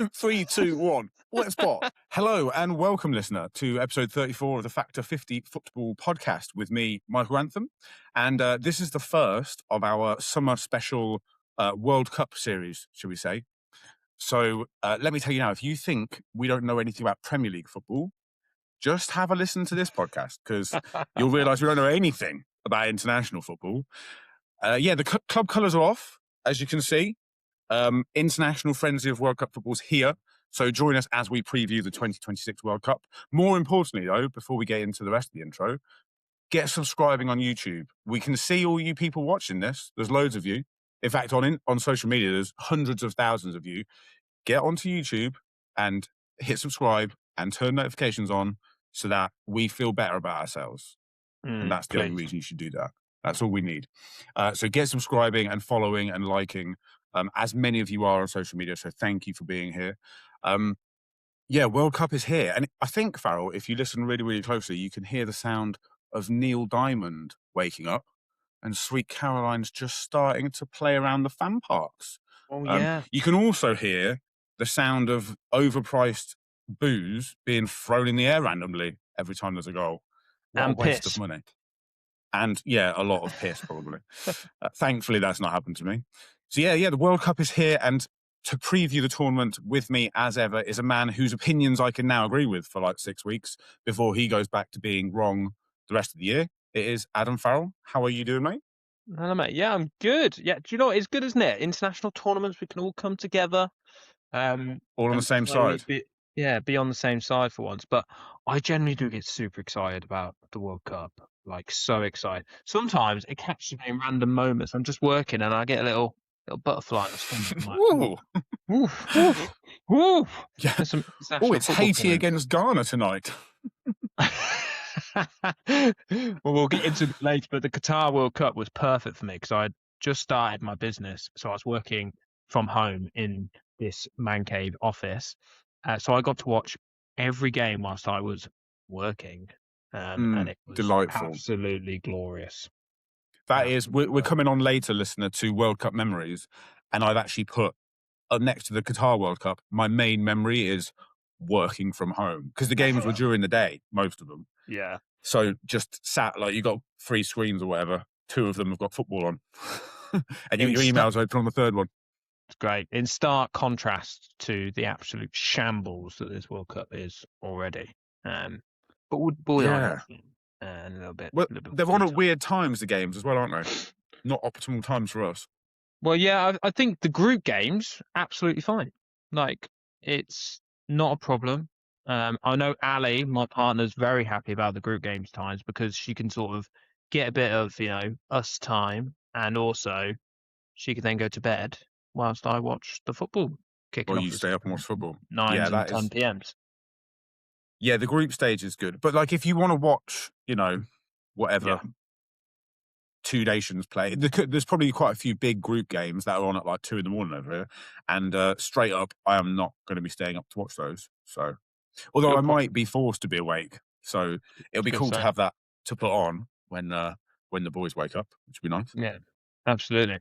3, 2, 1. Let's pop. Hello and welcome, listener, to episode 34 of the Factor 50 Football Podcast with me, Michael Grantham. And this is the first of our summer special World Cup series, should we say. So let me tell you now, if you think we don't know anything about Premier League football, just have a listen to this podcast because you'll realise we don't know anything about international football. The club colours are off, as you can see. International frenzy of World Cup football's here. So join us as we preview the 2026 World Cup. More importantly, though, before we get into the rest of the intro, get subscribing on YouTube. We can see all you people watching this. There's loads of you. In fact, on social media, there's hundreds of thousands of you. Get onto YouTube and hit subscribe and turn notifications on so that we feel better about ourselves. And that's the only reason you should do that. That's all we need. So get subscribing and following and liking, as many of you are on social media. So thank you for being here. World Cup is here. And I think, Farrell, if you listen really, really closely, you can hear the sound of Neil Diamond waking up and Sweet Caroline's just starting to play around the fan parks. Oh, yeah. You can also hear the sound of overpriced booze being thrown in the air randomly every time there's a goal. What and a waste piss. of money. And a lot of piss probably. Thankfully, that's not happened to me. So the World Cup is here, and to preview the tournament with me, as ever, is a man whose opinions I can now agree with for like 6 weeks before he goes back to being wrong the rest of the year. It is Adam Farrell. How are you doing, mate? Hello, mate. Yeah, I'm good. Yeah, do you know what? It's good, isn't it? International tournaments, we can all come together. All on the same side. Be on the same side for once. But I generally do get super excited about the World Cup. Like, so excited. Sometimes it catches me in random moments. I'm just working and I get a little butterfly in the stomach. Like, ooh. Yeah. It's Haiti against Ghana tonight. Well, we'll get into it later, but the Qatar World Cup was perfect for me because I had just started my business. So I was working from home in this man cave office. So I got to watch every game whilst I was working. And it was delightful. Absolutely glorious. That is, we're coming on later, listener, to World Cup memories. And I've actually put next to the Qatar World Cup, my main memory is working from home because the games were during the day, most of them. Yeah. So just sat, like, you got 3 screens or whatever. 2 of them have got football on. And your emails open on the third one. It's great. In stark contrast to the absolute shambles that this World Cup is already. But we'll a little bit. Well, they're on at weird times, the games, as well, aren't they? Not optimal times for us. Well, yeah, I think the group games, absolutely fine. Like, it's not a problem. I know Ali, my partner's very happy about the group games times because she can sort of get a bit of, us time, and also she can then go to bed whilst I watch the football kicking off. Or you stay up and watch football. 9 and 10 p.m s. Yeah, the group stage is good. But, like, if you want to watch, whatever 2 nations play, there's probably quite a few big group games that are on at, like, 2 a.m. over here. And straight up, I am not going to be staying up to watch those. So, although I might be forced to be awake. So, it'll be cool to have that to put on when the boys wake up, which would be nice. Yeah, absolutely.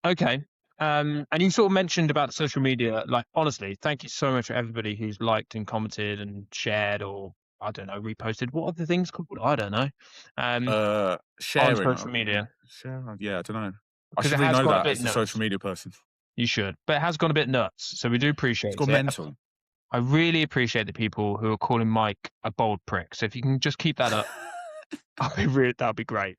Okay. And you sort of mentioned about social media. Like, honestly, thank you so much for everybody who's liked and commented and shared, or I don't know, reposted. What are the things called? I don't know. Sharing on social media. Yeah, I don't know. I should really know that as a social media person. You should, but it has gone a bit nuts. So we do appreciate it. It's gone mental. I really appreciate the people who are calling Mike a bold prick. So if you can just keep that up. That'd be great.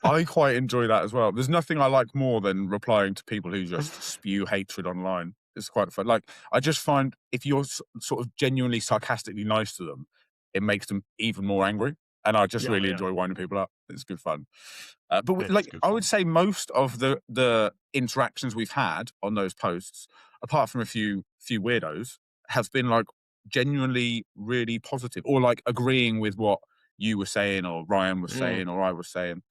I quite enjoy that as well. There's nothing I like more than replying to people who just spew hatred online. It's quite fun. Like, I just find if you're sort of genuinely sarcastically nice to them, it makes them even more angry. And I just really enjoy winding people up. It's good fun. I would say most of the interactions we've had on those posts, apart from a few weirdos, have been like genuinely really positive, or like agreeing with what you were saying, or Ryan was saying, or I was saying.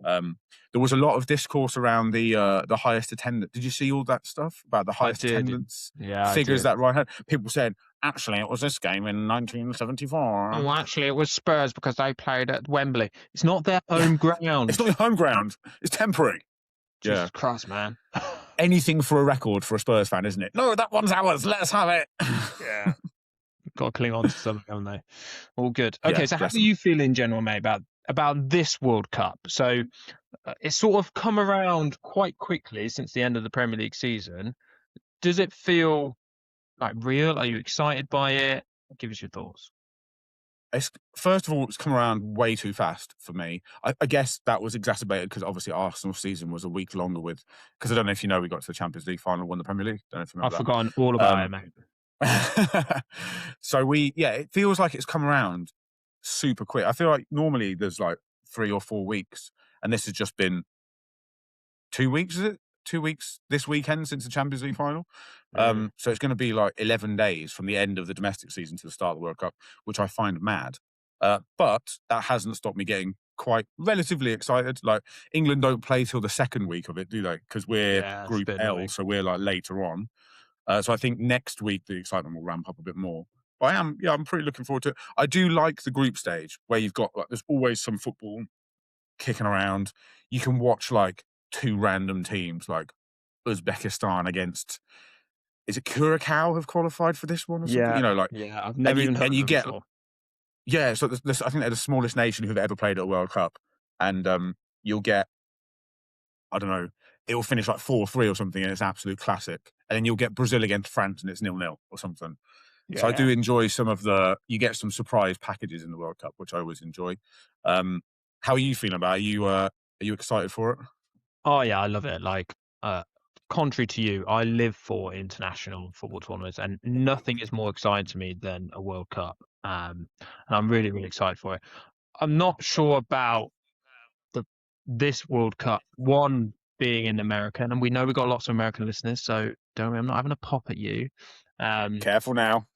There was a lot of discourse around the highest attendance. Did you see all that stuff about the highest attendance figures that Ryan had? People said, actually, it was this game in 1974. Oh, actually, it was Spurs because they played at Wembley. It's not their home ground. It's not your home ground. It's temporary. Jesus Christ, man. anything for a record for a Spurs fan, isn't it? No, that one's ours. Let us have it. Yeah. Got to cling on to something, haven't they? All good. Yeah, Okay, so how bless do them. you feel in general, mate, about this World Cup? So it's sort of come around quite quickly since the end of the Premier League season. Does it feel like real? Are you excited by it? Give us your thoughts. First of all, it's come around way too fast for me. I guess that was exacerbated because obviously Arsenal's season was a week longer because I don't know if you know, we got to the Champions League final, won the Premier League. Don't know if you I've remember forgotten all that. about it, mate. So it feels like it's come around super quick. I feel like normally there's like 3 or 4 weeks, and this has just been 2 weeks, is it? 2 weeks this weekend since the Champions League final. Mm. So it's going to be like 11 days from the end of the domestic season to the start of the World Cup, which I find mad. But that hasn't stopped me getting quite relatively excited. Like, England don't play till the second week of it, do they? Because we're Yeah, it's a Group bit L, annoying. so we're like later on. So I think next week the excitement will ramp up a bit more. But I'm pretty looking forward to it. I do like the group stage where you've got like, there's always some football kicking around. You can watch like 2 random teams, like Uzbekistan against, is it Curacao have qualified for this one or something? Yeah, You know, like, yeah. I've and never you even heard and of you them get before. so I think they're the smallest nation who've ever played at a World Cup, and you'll get, I don't know, it will finish like 4-3 or something, and it's absolute classic. And then you'll get Brazil against France, and it's 0-0 or something. So I do Yeah. enjoy you get some surprise packages in the World Cup, which I always enjoy. How are you feeling about it? Are you excited for it? Oh yeah, I love it. Like, contrary to you, I live for international football tournaments, and nothing is more exciting to me than a World Cup. And I'm really, really excited for it. I'm not sure about the this World Cup. One being in America, and we know we've got lots of American listeners, so don't worry, I'm not having a pop at you. Um, Careful now.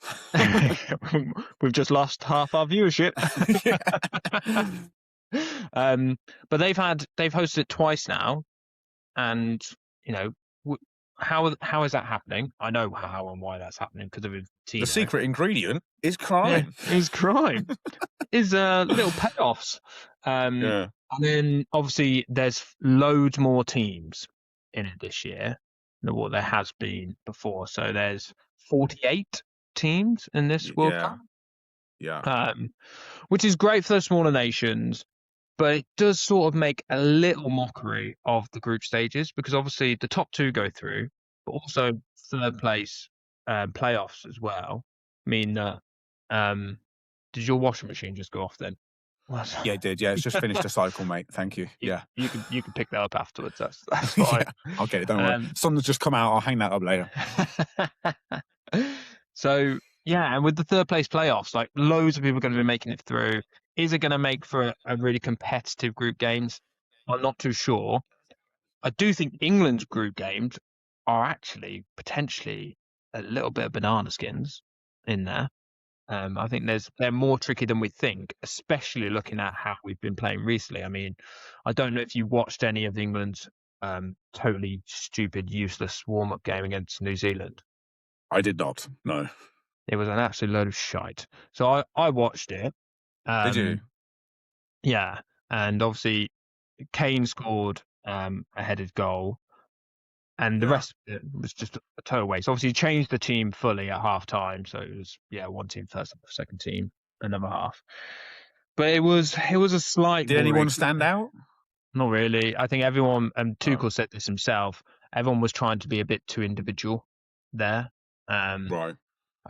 we've just lost half our viewership. Yeah. um, but they've hosted it twice now, and you know how is that happening? I know how and why that's happening because of The Tino. secret ingredient is Yeah, crime. is crime. Is little payoffs. Yeah. And then obviously there's loads more teams in it this year than what there has been before. So there's 48 teams in this World Yeah. Cup, Yeah. which is great for the smaller nations, but it does sort of make a little mockery of the group stages because obviously the top 2 go through, but also third place playoffs as well mean that. Did your washing machine just go off then? Well, Yeah, it did. Yeah, it's just finished a cycle, mate. Thank you. you, Yeah. you can pick that up afterwards. That's fine. Yeah, I'll get it. Don't worry. Um, Sun's just come out. I'll hang that up later. so yeah, and with the third place playoffs, like loads of people are going to be making it through. Is it going to make for a really competitive group games? I'm not too sure. I do think England's group games are actually potentially a little bit of banana skins in there. I think they're more tricky than we think, especially looking at how we've been playing recently. I mean, I don't know if you watched any of England's totally stupid, useless warm-up game against New Zealand. I did not. No. It was an absolute load of shite. So I watched it. Did you? Um, yeah, and obviously Kane scored a headed goal, and the Yeah. rest of it was just a total waste. Obviously, he changed the team fully at half time, so it was one team first, second team, another half. But it was a slight Did worry. anyone stand out? Not really. I think everyone, and Oh, Tuchel said this himself, everyone was trying to be a bit too individual there. right.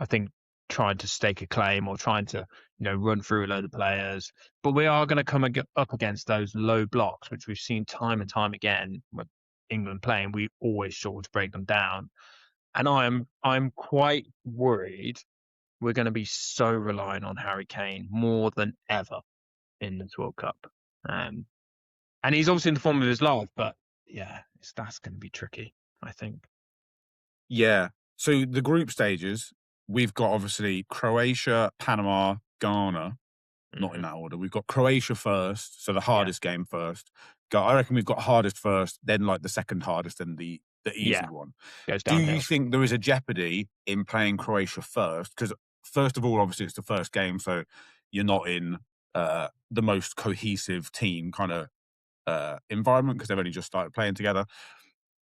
I think trying to stake a claim or trying to, run through a load of players. But we are going to come up against those low blocks, which we've seen time and time again with England playing. We always struggle to break them down. And I'm quite worried we're going to be so reliant on Harry Kane more than ever in this World Cup. And he's obviously in the form of his life, but yeah, that's going to be tricky, I think. Yeah. So the group stages, we've got obviously Croatia, Panama, Ghana. Not in Mhm. that order. We've got Croatia first, so the Yeah, hardest game first. I reckon we've got hardest first, then like the second hardest, and the easy yeah, one. goes Do you downhill. think there is a jeopardy in playing Croatia first? Because first of all, obviously it's the first game, so you're not in the most cohesive team kind of environment because they've only just started playing together.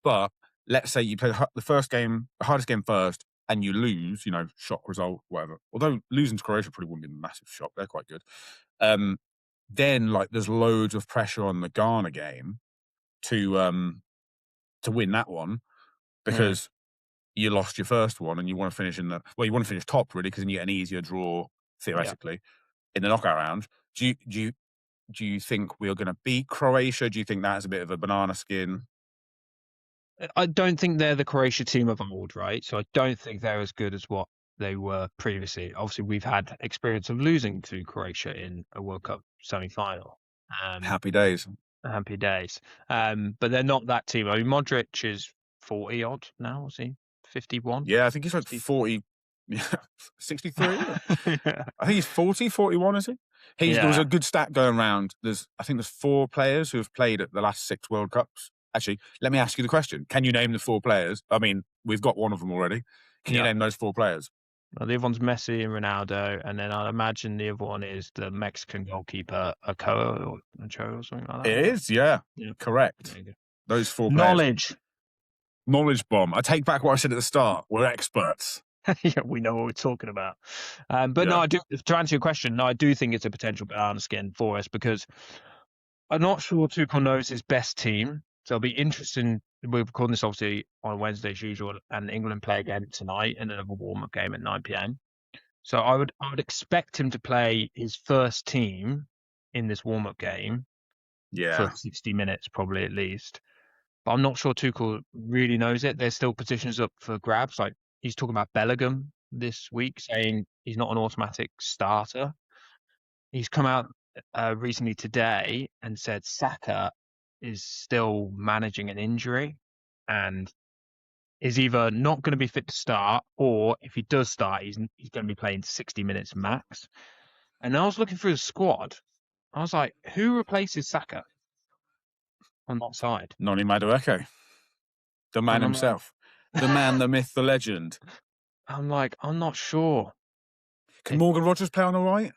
But let's say you play the first game, the hardest game first, and you lose, shock result, whatever. Although losing to Croatia probably wouldn't be a massive shock. They're quite good. Then there's loads of pressure on the Ghana game to win that one Mm, because you lost your first one and you want to finish you want to finish top really because then you get an easier draw yeah. theoretically in the knockout round. Do you think we're going to beat Croatia? Do you think that's a bit of a banana skin? I don't think they're the Croatia team of old, right? So I don't think they're as good as what they were previously. Obviously, we've had experience of losing to Croatia in a World Cup semi-final. Happy days. Happy days. But they're not that team. I mean, Modric is 40 odd now, is he? 51? Yeah, I think he's like 60? 40, 63. Yeah. I think he's 40, 41, is he? There was Yeah. a good stat going around. I think there's 4 players who have played at the last 6 World Cups. Actually, let me ask you the question. Can you name the 4 players? I mean, we've got one of them already. Can you Yeah. name those 4 players? Well, the other one's Messi and Ronaldo, and then I'd imagine the other one is the Mexican goalkeeper, Ochoa or something like It that. is, yeah. Yeah. Correct. There you go. Those 4 players. Knowledge. Bomb. I take back what I said at the start. We're experts. Yeah, we know what we're talking about. But no, Yeah. I do. To answer your question, no, I do think it's a potential banana skin for us because I'm not sure Tuchel knows his best team. So it'll be interesting. We're recording this obviously on Wednesday as usual, and England play again tonight in another warm-up game at 9 p.m. So I would expect him to play his first team in this warm-up game for Yeah. 60 minutes, probably at least. But I'm not sure Tuchel really knows it. There's still positions up for grabs. Like he's talking about Bellingham this week, saying he's not an automatic starter. He's come out recently today and said Saka is still managing an injury and is either not going to be fit to start, or if he does start, he's going to be playing 60 minutes max. And I was looking through the squad. I was like, who replaces Saka on that side? Noni Madueke. The man And I'm like, himself. The man, the myth, the legend. I'm not sure. Can Morgan Rogers play on the right?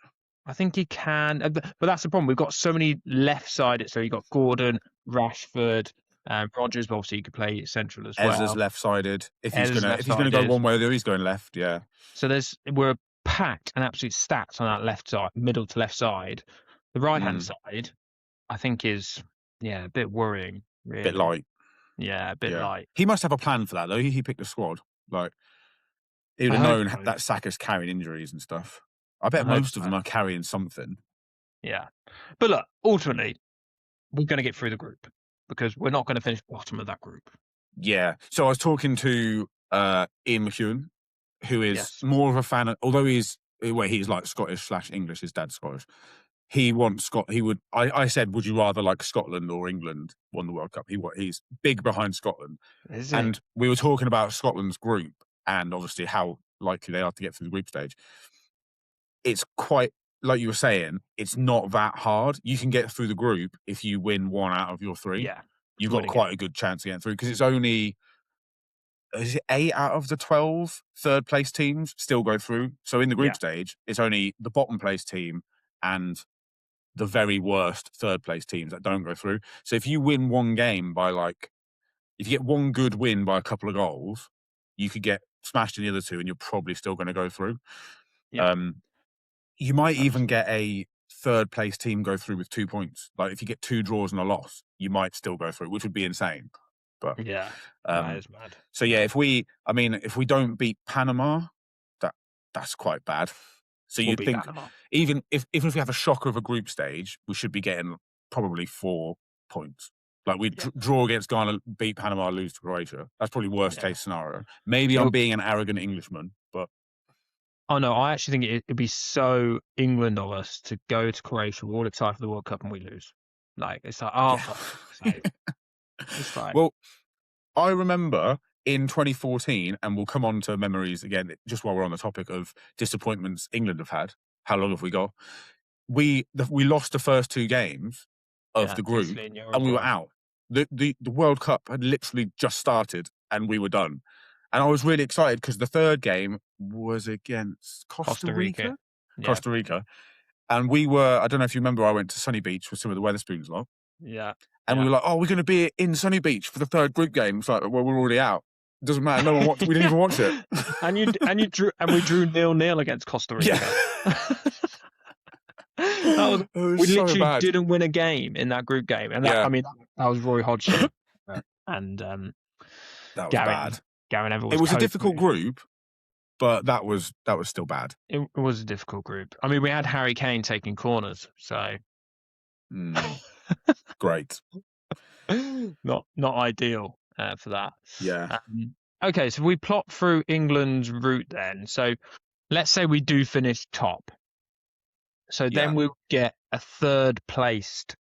I think he can, but that's the problem. We've got so many left-sided. So you've got Gordon, Rashford, Rogers. But obviously, you could play central as Ezra's well. left-sided. If he's Ezra's gonna go left-sided. one way or the other, he's going left. Yeah. So we're packed and absolute stats on that left side, middle to left side. The right-hand side, I think, is a bit worrying. Really, Bit light. Yeah, a bit Yeah. light. He must have a plan for that though. He picked a squad. Like he would I have hope known so. that Saka's carrying injuries and stuff. I bet I hope most of so. them are carrying something. Yeah, but look, ultimately, we're going to get through the group because we're not going to finish bottom of that group. Yeah. So I was talking to Ian McEwen, who is more of a fan of, although he's like Scottish/English, his dad's Scottish. He wants I said, would you rather like Scotland or England won the World Cup? He's big behind Scotland. Is And it? we were talking about Scotland's group and obviously how likely they are to get through the group stage. It's quite, like you were saying, it's not that hard. You can get through the group if you win 1 out of your 3. Yeah. You've got quite a good chance of getting through because it's only, is it 8 out of the 12 third place teams still go through? So in the group stage, it's only the bottom place team and the very worst third place teams that don't go through. So if you win one game by if you get one good win by a couple of goals, you could get smashed in the other 2 and you're probably still going to go through. Yeah. You might even Absolutely. get a third place team go through with 2 points. Like if you get 2 draws and a loss, you might still go through, which would be insane. But Yeah, that is mad. so yeah, if we don't beat Panama, that's quite bad. So We'll you'd beat think Panama. even if we have a shocker of a group stage, we should be getting probably 4 points. Like we draw against Ghana, beat Panama, lose to Croatia. That's probably worst case scenario. Maybe I'm being an arrogant Englishman, but oh no, I actually think it'd be so England of us to go to Croatia, we're all excited for the World Cup and we lose. Like it's like, oh, for fuck's sake. It's like, well, I remember in 2014, and we'll come on to memories again, just while we're on the topic of disappointments England have had. How long have we got? We lost the first 2 games of the group, Italy and and we were Uruguay. out. The World Cup had literally just started, and we were done. And I was really excited because the third game was against Costa Rica. Yeah. Costa Rica. And we were, I don't know if you remember, I went to Sunny Beach with some of the Weatherspoons lot. Yeah. And we were like, oh, we're going to be in Sunny Beach for the third group game. It's like, well, we're already out. It doesn't matter. No one watched. We didn't even watch it. and we drew 0-0 against Costa Rica. Yeah. It was we so literally bad. didn't win a game in that group game, and that, I mean, that was Roy Hodgson and that was Gary, bad. Gary Neville. It was a difficult group, but that was still bad. It was a difficult group. I mean, we had Harry Kane taking corners, so great. Not ideal for that. Yeah. Okay, so we plot through England's route then. So let's say we do finish top. So then we'll get a third placed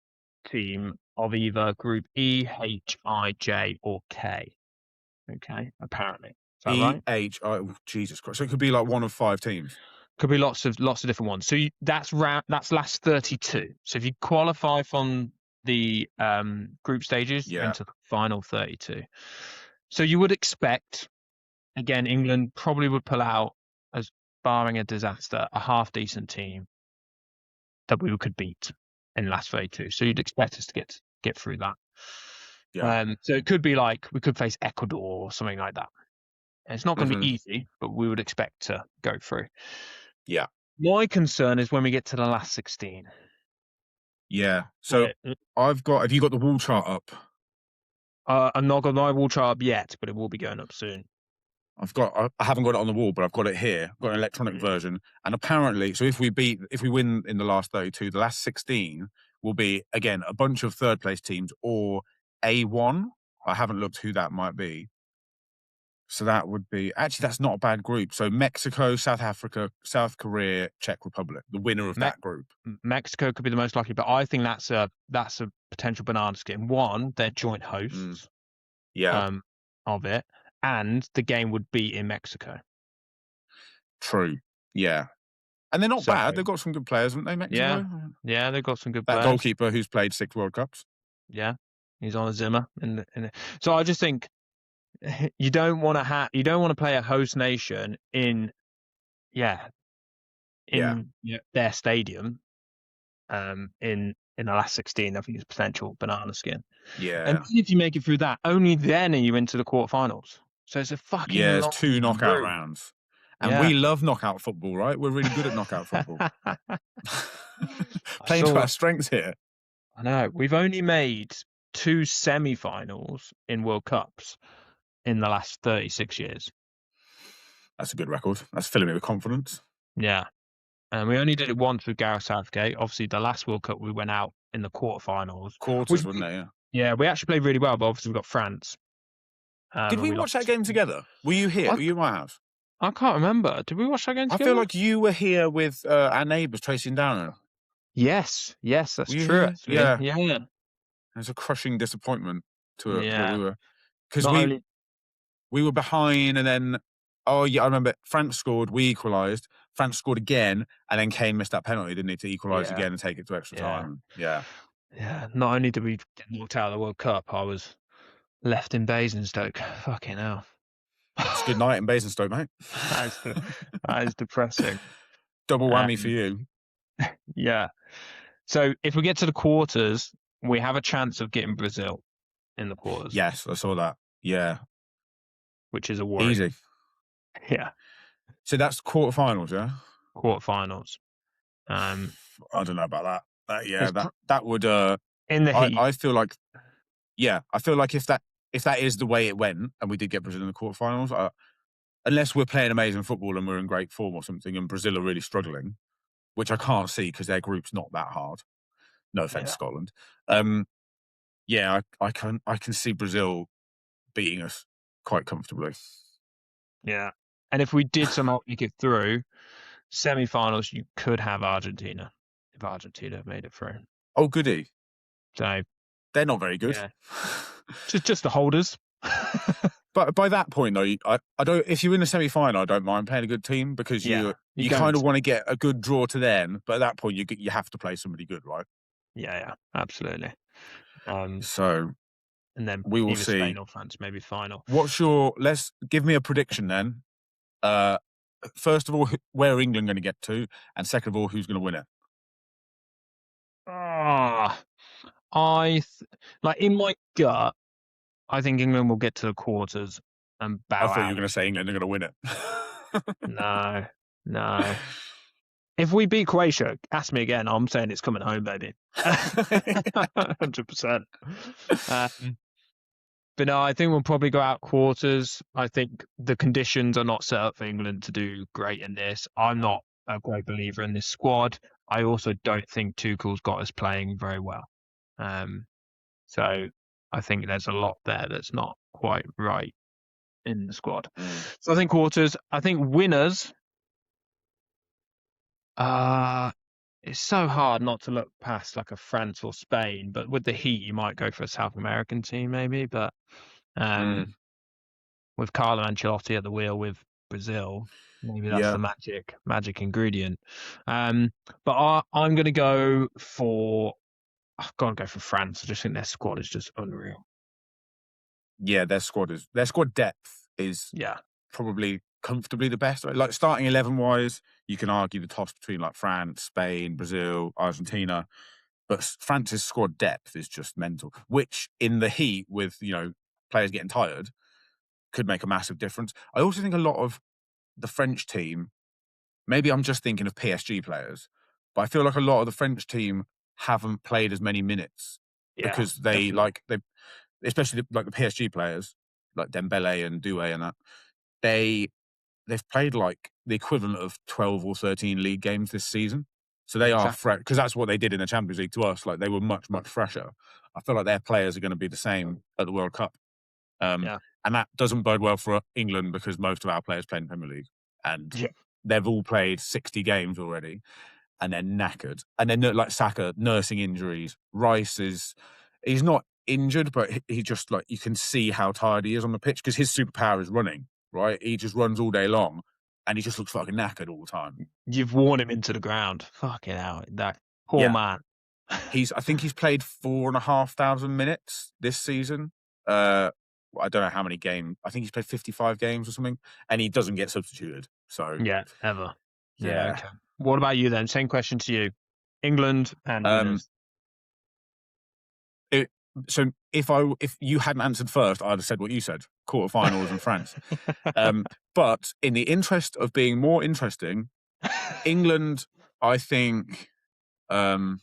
team of either group E, H, I, J, or K. Okay, apparently. Is that right? H, I, Jesus Christ. So it could be like one of 5 teams. Could be lots of different ones. So that's last 32. So if you qualify from the group stages, you're into the final 32. So you would expect, again, England probably would pull out, as barring a disaster, a half decent team that we could beat in the last 32. So you'd expect us to get through that. Yeah. So it could be like we could face Ecuador or something like that. And it's not going to be easy, but we would expect to go through. Yeah. My concern is when we get to the last 16. Yeah. So have you got the wall chart up? I'm not got my wall chart up yet, but it will be going up soon. I haven't got it on the wall, but I've got it here. I've got an electronic version. And apparently, so if we win in the last 32, the last 16 will be, again, a bunch of third place teams or A1. I haven't looked who that might be. So that would be, actually, that's not a bad group. So Mexico, South Africa, South Korea, Czech Republic, the winner of that group. Mexico could be the most likely, but I think that's a potential banana skin. One, they're joint hosts of it, and the game would be in Mexico. True. Yeah. And they're not bad. They've got some good players, haven't they, Mexico? Yeah, they've got some good players. That goalkeeper who's played 6 World Cups. Yeah, he's on a Zimmer. So I just think you don't want to play a host nation in their stadium in the last 16. I think it's potential banana skin. Yeah. And if you make it through that, only then are you into the quarterfinals. So it's a fucking it's 2 knockout rounds. And we love knockout football, right? We're really good at knockout football. Playing to our strengths here. I know. We've only made 2 semi-finals in World Cups in the last 36 years. That's a good record. That's filling me with confidence. Yeah. And we only did it once with Gareth Southgate. Obviously, the last World Cup, we went out in the quarterfinals. Wasn't it? Yeah, we actually played really well, but obviously we got France. Did we watch that game together? Were you here? Were you at my house? I can't remember. Did we watch that game together? I feel like you were here with our neighbours, Tracy and Darren. Yes, that's true. Actually. Yeah. There's a crushing disappointment to it. Yeah. We were, because we were behind, and then I remember France scored, we equalised. France scored again, and then Kane missed that penalty, didn't he, to equalise again and take it to extra time. Yeah. Not only did we get knocked out of the World Cup, I was left in Basingstoke. Fucking hell. It's a good night in Basingstoke, mate. That is depressing. Double whammy for you. Yeah. So if we get to the quarters, we have a chance of getting Brazil in the quarters. Yes, I saw that. Yeah. Which is a worry. Easy. Yeah. So that's quarterfinals, yeah? Quarterfinals. I don't know about that. That would in the heat. I feel like if that is the way it went and we did get Brazil in the quarterfinals, unless we're playing amazing football and we're in great form or something and Brazil are really struggling, which I can't see because their group's not that hard. No offense, Scotland. I can see Brazil beating us quite comfortably. Yeah. And if we did somehow make it through semi-finals, you could have Argentina if Argentina made it through. Oh, goody. So they're not very good. Yeah. just the holders. But by that point, though, I don't. If you're in the semi-final, I don't mind playing a good team because you kind of want to get a good draw to them. But at that point, you have to play somebody good, right? Yeah, absolutely. So, and then we will see. Spain or France, maybe final. Let's give me a prediction then. First of all, where are England going to get to, and second of all, who's going to win it? Like in my gut, I think England will get to the quarters and I bow thought you were out. going to say England are going to win it. No, no. If we beat Croatia, ask me again. I'm saying it's coming home, baby. 100%. But no, I think we'll probably go out quarters. I think the conditions are not set up for England to do great in this. I'm not a great believer in this squad. I also don't think Tuchel's got us playing very well. Um, so I think there's a lot there that's not quite right in the squad. Mm. So I think quarters. I think winners. Uh it's so hard not to look past like a France or Spain, but with the heat, you might go for a South American team maybe. But um, Mm. with Carlo Ancelotti at the wheel with Brazil, maybe that's the Yeah. magic ingredient. Um, but I'm going to go for. I've got to go for France. I just think their squad is just unreal. Yeah, their squad depth is Yeah, probably comfortably the best. Like starting 11 wise, you can argue the toss between like France, Spain, Brazil, Argentina, but France's squad depth is just mental. Which in the heat, with players getting tired, could make a massive difference. I also think a lot of the French team. Maybe I'm just thinking of PSG players, but I feel like a lot of the French team haven't played as many minutes yeah, because they definitely. especially like the PSG players, like Dembele and Doué and that, they they've played like the equivalent of 12 or 13 league games this season. So they are fresh Exactly. because that's what they did in the Champions League to us. Like they were much, much fresher. I feel like their players are going to be the same at the World Cup. Um, Yeah, and that doesn't bode well for England because most of our players play in the Premier League and yeah, they've all played 60 games already and they're knackered. And then like Saka nursing injuries. He's not injured, but he just like you can see how tired he is on the pitch because his superpower is running, right? He just runs all day long and he just looks fucking knackered all the time. you've worn him into the ground. Fucking hell, that poor Yeah. man. I think he's played 4,500 minutes this season. I don't know how many games. I think he's played 55 games or something, and he doesn't get substituted. So Yeah, ever. Yeah, yeah. okay. What about you then? Same question to you. England and Um, winners. it, so if you hadn't answered first, I'd have said what you said: quarterfinals and France. But in the interest of being more interesting, England, I think, I'll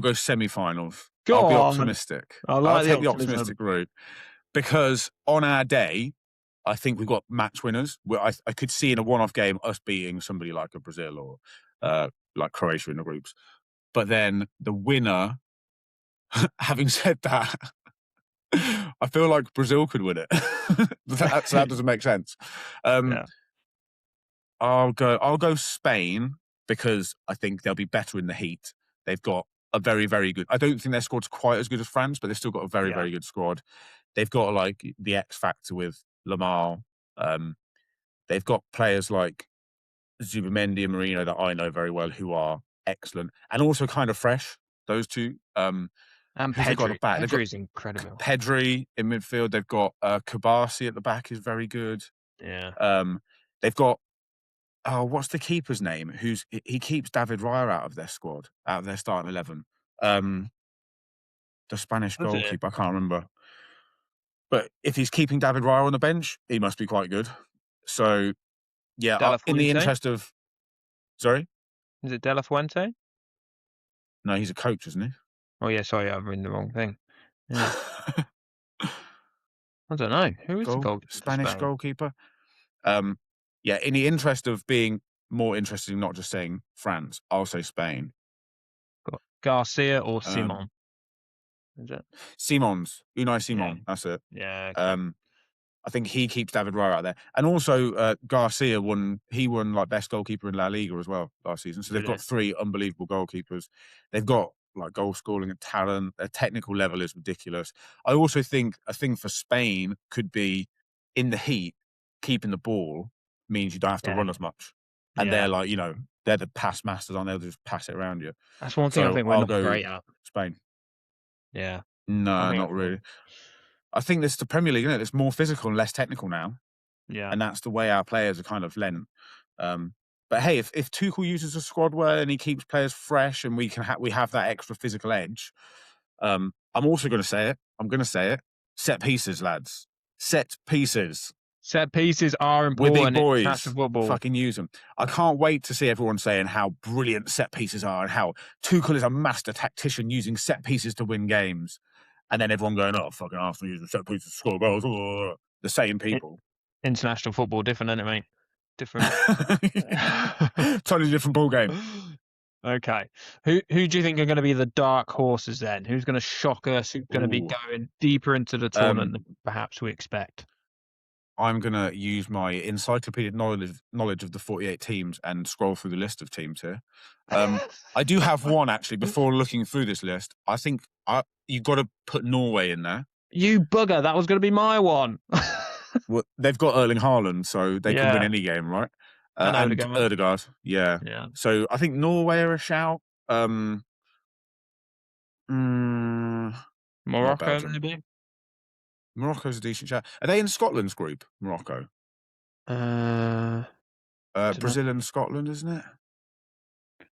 go semi-finals. Go I'll be on. optimistic. I I'll like the take the optimism. optimistic route because on our day, I think we've got match winners. Where I could see in a one-off game us beating somebody like a Brazil or like Croatia in the groups. But then the winner, having said that, I feel like Brazil could win it. So that doesn't make sense. Um, Yeah, I'll go Spain because I think they'll be better in the heat. They've got a very, very good. I don't think their squad's quite as good as France, but they've still got a very, yeah, very good squad. They've got like the X factor with Lamar. Um, they've got players like Zubamendi and Marino that I know very well who are excellent and also kind of fresh. Those two. and Who's they got at the Pedri. back? They've got Pedri is incredible. Pedri in midfield. They've got Kabasi at the back is very good. Yeah. Um, they've got what's the keeper's name? He keeps David Raya out of their squad, out of their starting 11. Um, the Spanish Was it goalkeeper, I can't remember. But if he's keeping David Raya on the bench, he must be quite good. So yeah, De La in the Fuente? interest of sorry, Is it De La Fuente? no, he's a coach, isn't Oh yeah, sorry, I've written the wrong thing. Yeah. he? I don't know. Who is the goalkeeper for Spanish Spain? goalkeeper. Um, yeah, in the interest of being more interested in not just saying France, I'll say Spain. Got Garcia or Um, Simon? Is it? Unai Yeah. Simon, that's it. Yeah, okay. Um, I think he keeps David Raya out there, and also Garcia won. He won like best goalkeeper in La Liga as well last season. So they've Did got it? three unbelievable goalkeepers. They've got like goal scoring and talent. Their technical level is ridiculous. I also think a thing for Spain could be in the heat, keeping the ball means you don't have to Yeah. run as much, and they're Yeah. like they're the pass masters, aren't they? They'll just pass it around you. That's one thing I So think we're I'll not go great at. Spain. Yeah. I No, think not that's one. really. I think this is the Premier League, isn't it? It's more physical and less technical now. Yeah. And that's the way our players are kind of lent. But hey, if Tuchel uses a squad well and he keeps players fresh and we have that extra physical edge, I'm also going to say it. I'm going to say it. Set pieces, lads. Set pieces. Set pieces are We're big important in international boys. football. Fucking use them. I can't wait to see everyone saying how brilliant set pieces are and how Tuchel is a master tactician using set pieces to win games. And then everyone going, oh, fucking Arsenal using set pieces to score goals. The same people. International football, different, isn't it, mate? Different. Totally different ball game. Okay. Who do you think are going to be the dark horses then? Who's going to shock us? Who's going to be going deeper into the tournament than perhaps we expect? I'm going to use my encyclopedic knowledge of the 48 teams and scroll through the list of teams here. I do have one, actually, before looking through this list. I think you've got to put Norway in there. You bugger, that was going to be my one. Well, they've got Erling Haaland, so they can win any game, right? And Ødegaard, yeah. So I think Norway are a shout. Morocco, maybe? Morocco's a decent shout. Are they in Scotland's group, Morocco? Brazil and Scotland, isn't it?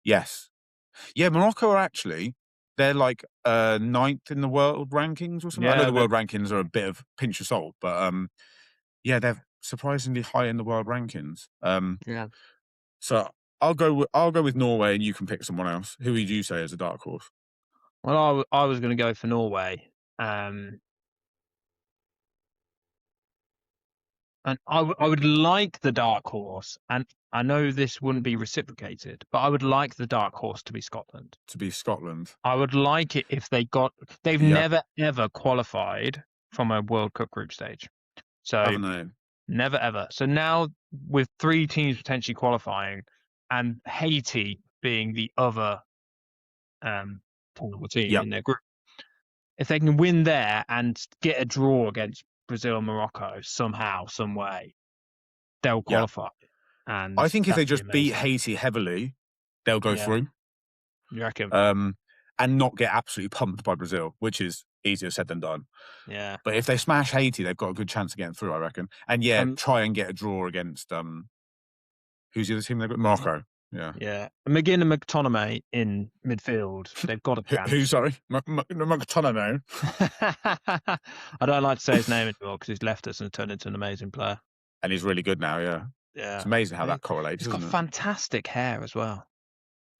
Yes. Yeah, Morocco are actually, they're like 9th in the world rankings or something. Yeah, I know the world rankings are a bit of pinch of salt, but yeah, they're surprisingly high in the world rankings. Yeah. So I'll go with Norway, and you can pick someone else. Who would you say is a dark horse? Well, I was going to go for Norway. And I would like the dark horse, and I know this wouldn't be reciprocated, but I would like the dark horse to be Scotland. To be Scotland. I would like it if they've never ever qualified from a World Cup group stage. So haven't they? Never ever. So now with 3 teams potentially qualifying and Haiti being the other team in their group, if they can win there and get a draw against Brazil and Morocco somehow, some way, they'll qualify. And I think if they just beat Haiti heavily, they'll go through. You reckon? And not get absolutely pumped by Brazil, which is easier said than done. Yeah. But if they smash Haiti, they've got a good chance of getting through, I reckon. And try and get a draw against who's the other team they've got? Morocco. Yeah. Yeah. McGinn and McTominay in midfield. They've got a chance. Who, sorry? McTominay. I don't like to say his name anymore because he's left us and turned into an amazing player. And he's really good now, yeah. Yeah. It's amazing how that correlates. He's got fantastic hair as well.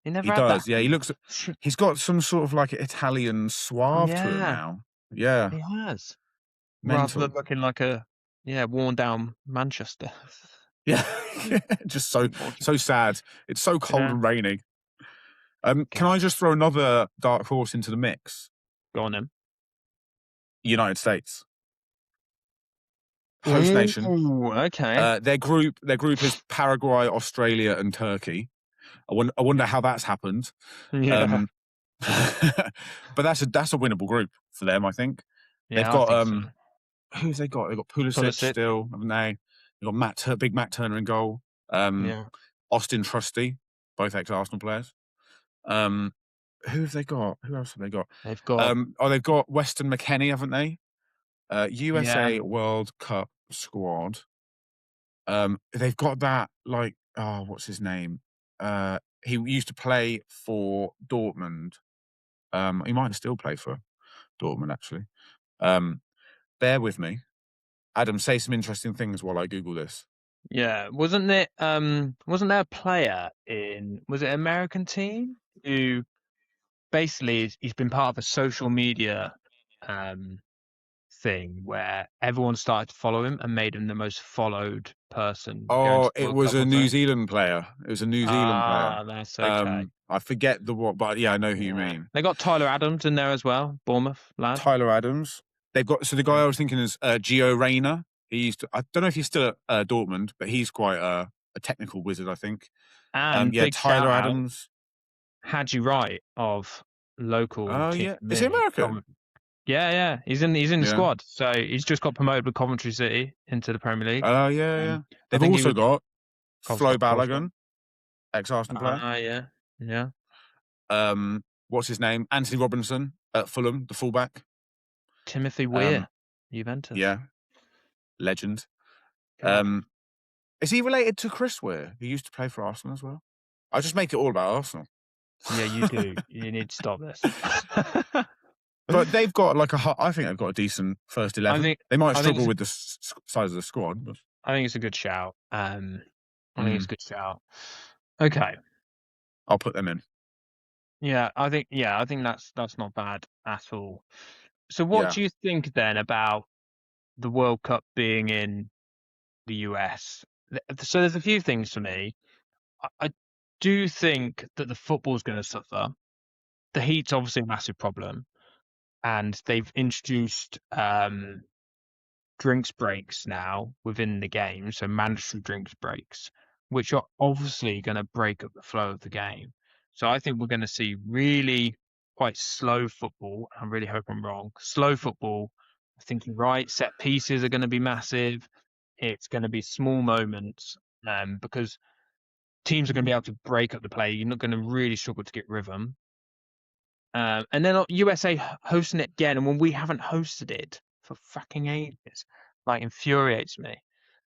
He never he had does, that. yeah. He's got some sort of like Italian suave to him now. Yeah. He has. Mental. Rather than looking like a worn down Manchester. Yeah. Just so sad. It's so cold and raining. Can I just throw another dark horse into the mix? Go on then. United States. Host nation. Okay. Their group is Paraguay, Australia, and Turkey. I wonder how that's happened. Yeah. But that's a winnable group for them, I think. Yeah, they've got who've they got? They've got Pulisic still, haven't they? They've got Big Matt Turner in goal. Austin Trusty, both ex-Arsenal players. Who have they got? Who else have they got? They've got they've got Weston McKennie, haven't they? USA World Cup squad. They've got that what's his name? He used to play for Dortmund. He might still play for Dortmund, actually. Bear with me. Adam, say some interesting things while I Google this. Yeah. Wasn't there a player was it American team who basically he's been part of a social media thing where everyone started to follow him and made him the most followed person. Oh, it was a New Zealand player. It was a New Zealand player. That's okay. I forget but yeah, I know who you mean. They got Tyler Adams in there as well, Bournemouth lad. Tyler Adams. They've got the guy I was thinking is Gio Reyna. I don't know if he's still at Dortmund, but he's quite a technical wizard, I think. And Tyler Adams. Had you right of local. Oh yeah, is he American? Yeah. He's in the squad. So he's just got promoted with Coventry City into the Premier League. Oh yeah. They've also got Flo Balogun, ex-Arsenal player. Yeah. What's his name? Anthony Robinson at Fulham, the fullback. Timothy Weir, Juventus. Yeah. Legend. Is he related to Chris Weir, who used to play for Arsenal as well? I just make it all about Arsenal. Yeah, you do. You need to stop this. But they've got like I think they've got a decent first I 11. think They might I think struggle it's with the size of the squad, but I think it's a good shout. I think it's mm, a good shout. Okay. I'll put them in. I think that's not bad at all. So what Yeah, do you think then about the World Cup being in the US? So there's a few things for me. I do think that the football's going to suffer. The heat's obviously a massive problem, and they've introduced drinks breaks now within the game, so mandatory drinks breaks, which are obviously going to break up the flow of the game. So I think we're going to see really quite slow football. I really hope I'm wrong. Slow football. I think you're right. Set pieces are going to be massive. It's going to be small moments, because teams are going to be able to break up the play. You're not going to really struggle to get rhythm. And then USA hosting it again, and when we haven't hosted it for fucking ages, like infuriates me.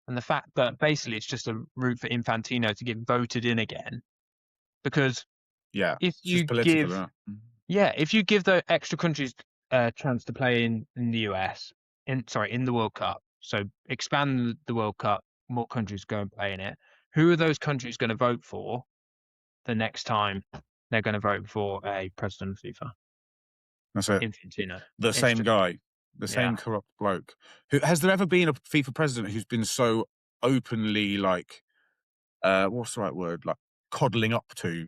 And the fact that basically it's just a route for Infantino to get voted in again, because yeah. if It's just you political, give, isn't it? yeah, if you give the extra countries a chance to play in the US, in the World Cup, so expand the World Cup, more countries go and play in it. Who are those countries going to vote for the next time they're going to vote for a president of FIFA? That's it. Infantino. The It's same just, guy, the yeah. same corrupt bloke. Who has there ever been a FIFA president who's been so openly like what's the right word, like coddling up to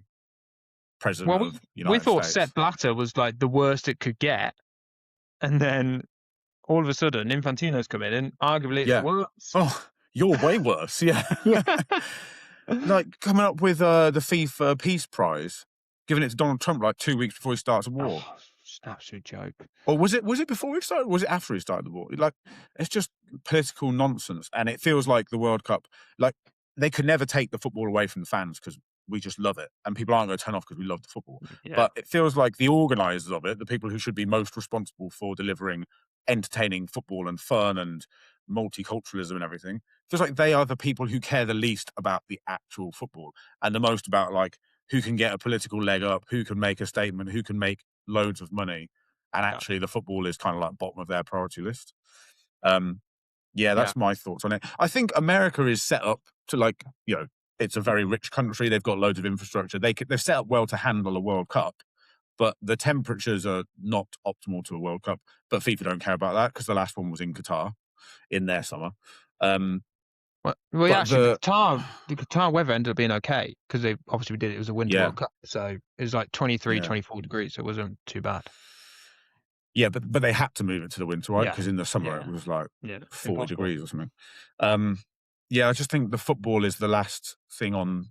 president Well, of we United thought States? Sepp Blatter was like the worst it could get, and then all of a sudden Infantino's come in, and arguably it's Yeah. worse. Oh, you're way worse. Yeah. Yeah. Like coming up with the FIFA Peace Prize, giving it to Donald Trump like 2 weeks before he starts a war. Oh, just an absolute joke. Or was it before he started? Or was it after he started the war? Like, it's just political nonsense, and it feels like the World Cup. Like they could never take the football away from the fans because we just love it, and people aren't going to turn off because we love the football. Yeah. But it feels like the organisers of it, the people who should be most responsible for delivering entertaining football and fun and multiculturalism and everything, feels like they are the people who care the least about the actual football and the most about like who can get a political leg up, who can make a statement, who can make loads of money, and Yeah. actually the football is kind of like bottom of their priority list. Um, yeah, Yeah. that's my thoughts on it. I think America is set up to like, it's a very rich country. They've got loads of infrastructure. They're set up well to handle a World Cup, but the temperatures are not optimal to a World Cup. But FIFA don't care about that because the last one was in Qatar in their summer. Well, yeah, But actually, the Qatar weather ended up being okay because they obviously did it. It was a winter yeah, World Cup, so it was like 23, yeah. 24 degrees, so it wasn't too bad. Yeah, but they had to move it to the winter, right? Yeah. Because in the summer it Yeah. was like Yeah. 40 Impossible. degrees or something. Um, yeah, I just think the football is the last thing on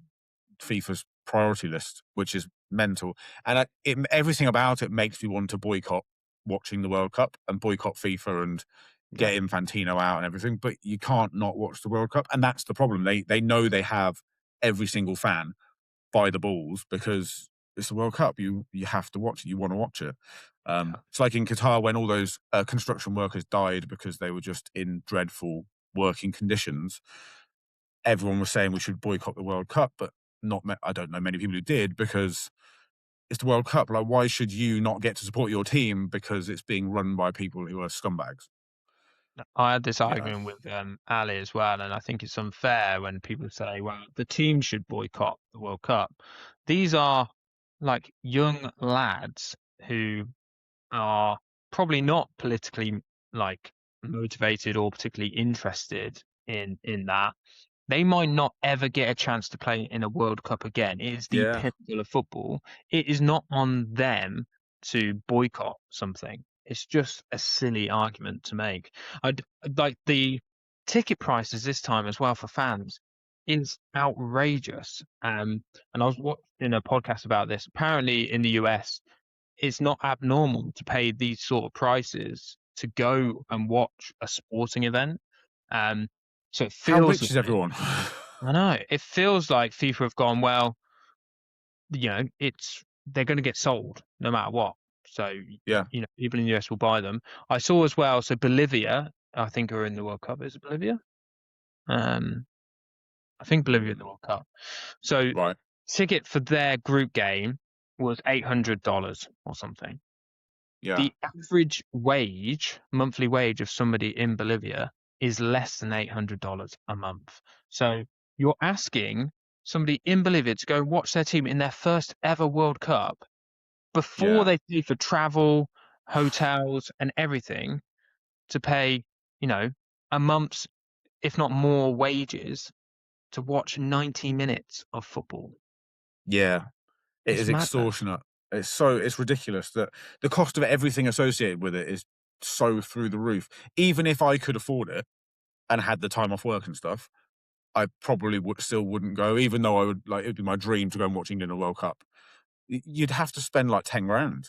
FIFA's priority list, which is mental. And everything about it makes me want to boycott watching the World Cup and boycott FIFA and Yeah. get Infantino out and everything. But you can't not watch the World Cup, and that's the problem. They know they have every single fan by the balls because it's the World Cup. You have to watch it. You want to watch it. It's like in Qatar when all those construction workers died because they were just in dreadful working conditions. Everyone was saying we should boycott the World Cup, but I don't know many people who did because it's the World Cup. Like, why should you not get to support your team because it's being run by people who are scumbags? I had this You know? argument with Ali as well, and I think it's unfair when people say, "Well, the team should boycott the World Cup." These are like young lads who are probably not politically like motivated or particularly interested in that. They might not ever get a chance to play in a World Cup again. It is the Yeah. pinnacle of football. It is not on them to boycott something. It's just a silly argument to make. I'd like the ticket prices this time as well for fans is outrageous. And I was watching a podcast about this. Apparently, in the US, it's not abnormal to pay these sort of prices to go and watch a sporting event. Um, so it How feels rich is like, everyone? I know, it feels like FIFA have gone, well, they're going to get sold no matter what. So, Yeah. people in the US will buy them. I saw as well, so Bolivia, I think are in the World Cup. Is it Bolivia? Um, I think Bolivia in the World Cup. So Right. ticket for their group game was $800 or something. Yeah. The average monthly wage of somebody in Bolivia is less than $800 a month. So you're asking somebody in Bolivia to go watch their team in their first ever World Cup before Yeah. they pay for travel, hotels, and everything to pay, a month's, if not more, wages to watch 90 minutes of football. Yeah. It It's is madness. extortionate. It's ridiculous that the cost of everything associated with it is so through the roof. Even if I could afford it and had the time off work and stuff, I probably still wouldn't go, even though I would like it'd be my dream to go and watch England in a World Cup. You'd have to spend like 10 grand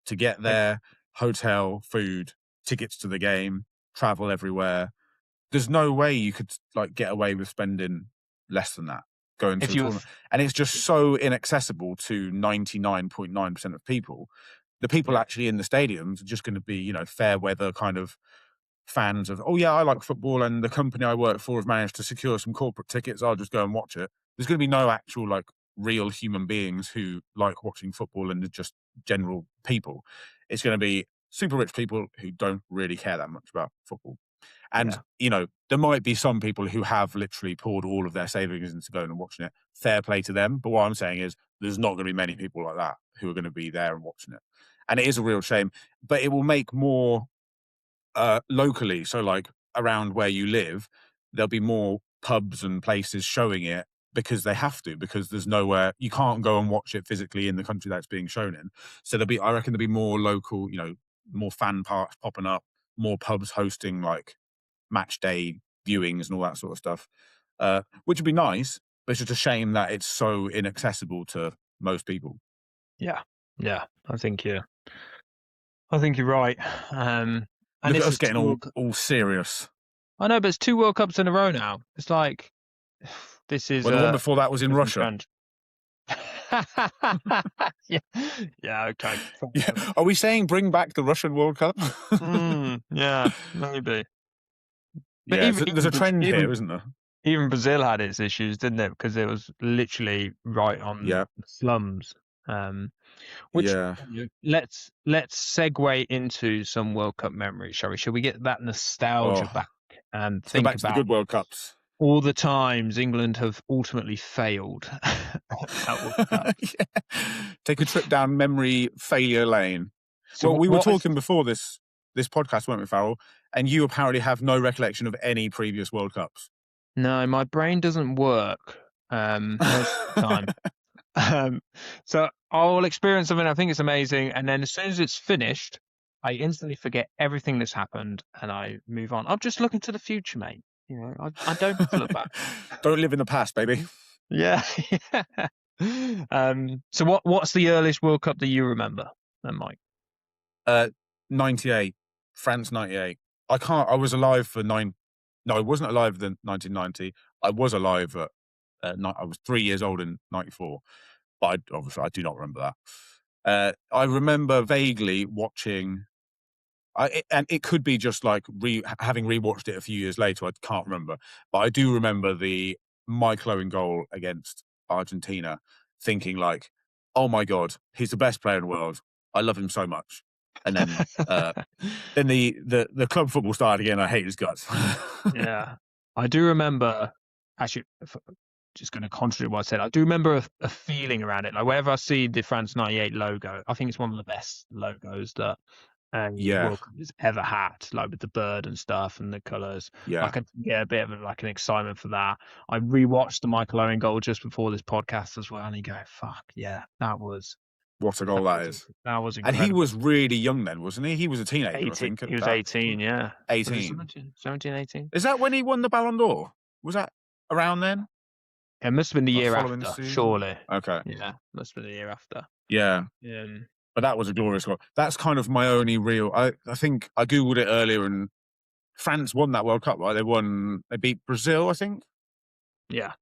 to get Like, there, hotel, food, tickets to the game, travel everywhere. There's no way you could like get away with spending less than that going to if a you tournament. And it's just so inaccessible to 99.9% of people. The people yeah, actually in the stadiums are just going to be, fair weather kind of fans of, oh yeah, I like football and the company I work for have managed to secure some corporate tickets. I'll just go and watch it. There's going to be no actual like real human beings who like watching football and just general people. It's going to be super rich people who don't really care that much about football. And, yeah, there might be some people who have literally poured all of their savings into going and watching it. Fair play to them. But what I'm saying is there's not going to be many people like that who are going to be there and watching it. And it is a real shame, but it will make more locally. So like around where you live, there'll be more pubs and places showing it because they have to, because there's nowhere you can't go and watch it physically in the country that's being shown in. So I reckon there'll be more local, more fan parks popping up, more pubs hosting like match day viewings and all that sort of stuff, which would be nice. But it's just a shame that it's so inaccessible to most people. yeah, yeah. I think you're right. And Look at this us is getting two all World Cup. all serious. I know, but it's two World Cups in a row now. It's like this is Well, the one before that was in different Russia. trend. Yeah, yeah. Okay. Yeah. Are we saying bring back the Russian World Cup? Yeah, maybe. But Yeah, there's a trend here, isn't there? Even Brazil had its issues, didn't it? Because it was literally right on Yeah, the slums. Which yeah. let's segue into some World Cup memories, shall we? Shall we get that nostalgia Oh, back and let's go think back to the about good World Cups. all the times England have ultimately failed at World Cup? Yeah. Take a trip down memory failure lane. So Well, we were what is talking before this podcast, weren't we, Farrell? And you apparently have no recollection of any previous World Cups. No, my brain doesn't work most of the time. So I'll experience something, I think it's amazing, and then as soon as it's finished, I instantly forget everything that's happened and I move on. I'm just looking to the future, mate. I don't have to look back. Don't live in the past, baby. Yeah. So what's the earliest World Cup that you remember then, Mike? 98, France 98. I was alive for no, I wasn't alive in 1990. I was alive at, I was 3 years old in 94, but obviously I do not remember that. I remember vaguely watching, and it could be just like having rewatched it a few years later. I can't remember, but I do remember the Michael Owen goal against Argentina, thinking like, "Oh my god, he's the best player in the world. I love him so much." And then the club football started again. I hate his guts. Yeah. I do remember, actually, just going to contradict what I said. I do remember a feeling around it. Like whenever I see the France 98 logo, I think it's one of the best logos that Yeah, World Cup has ever had, like with the bird and stuff and the colours. yeah. Like I get a bit of like an excitement for that. I rewatched the Michael Owen goal just before this podcast as well, and you go, "Fuck yeah, What a goal that is. that was And he incredible." was really young then, wasn't he? He was a teenager, I 18, think, he at was that 18, point. yeah. Was it 18. 17, 18? Is that when he won the Ballon d'Or? Was that around then? It must have been the Like year following the after, season? surely. Okay. Yeah, must have been the year after. Yeah. Um, But that was a glorious goal. That's kind of my only real. I think I googled it earlier, and France won that World Cup, right? They beat Brazil, I think, yeah.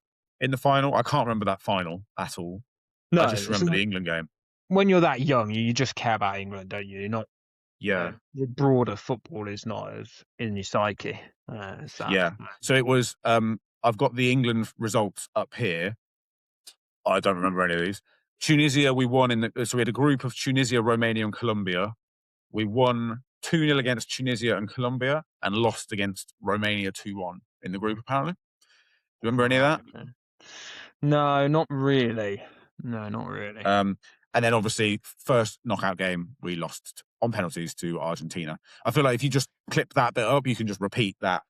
in the final. I can't remember that final at all. I No, just remember the England game. when you're that young, you just care about England, don't you? You're not. Yeah, The broader football is not as in your psyche as that. yeah. So it was I've got the England results up here. I don't remember any of these. Tunisia, we won so we had a group of Tunisia, Romania, and Colombia. We won 2-0 against Tunisia and Colombia and lost against Romania 2-1 in the group, apparently. Do you remember any of Right, that? okay. No, not really. No, not really. And then obviously, first knockout game, we lost on penalties to Argentina. I feel like if you just clip that bit up, you can just repeat that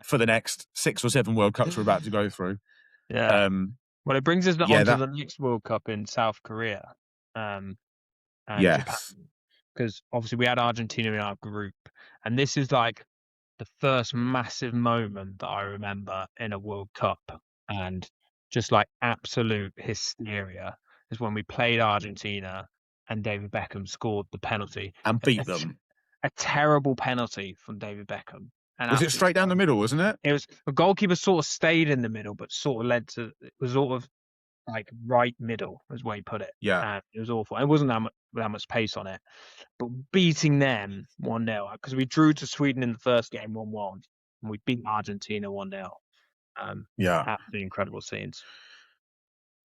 for the next 6 or 7 World Cups we're about to go through. Yeah. Well, it brings us Yeah, on to the next World Cup in South Korea, and Japan, yes. because obviously we had Argentina in our group, and this is like the first massive moment that I remember in a World Cup, and just like absolute hysteria is when we played Argentina and David Beckham scored the penalty. And A, beat them. a terrible penalty from David Beckham. An Was it absolute straight down the terrible. middle, wasn't it? It was the goalkeeper sort of stayed in the middle, but sort of led to it was sort of like right middle, is where he put it. Yeah. And it was awful. It wasn't that much pace on it, but beating them 1-0 because we drew to Sweden in the first game 1-1, and we beat Argentina 1-0. Yeah. Absolutely incredible scenes.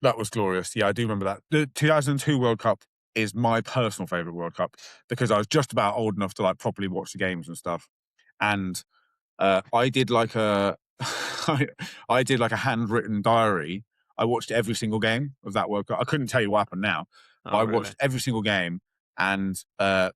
That was glorious. Yeah, I do remember that. The 2002 World Cup is my personal favourite World Cup because I was just about old enough to like properly watch the games and stuff. And I did like a I did like a handwritten diary. I watched every single game of that World Cup. I couldn't tell you what happened now, but Oh, I really? watched every single game and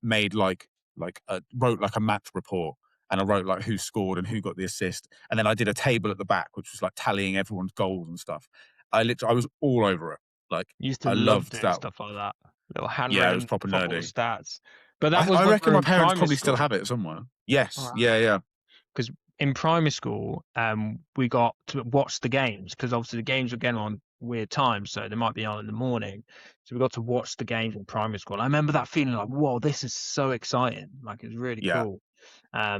made wrote like a match report, and I wrote like who scored and who got the assist, and then I did a table at the back which was like tallying everyone's goals and stuff. I was all over it. Like Used to I love loved doing that. stuff like that. Little Yeah, it was handwritten proper football nerdy. stats. But that was I when we reckon were my in parents primary probably still school. have it somewhere. Yes, Wow. yeah. Because in primary school, we got to watch the games because obviously the games were getting on weird times, so they might be on in the morning. So we got to watch the games in primary school. I remember that feeling like, whoa, this is so exciting! Like it's really Yeah. cool.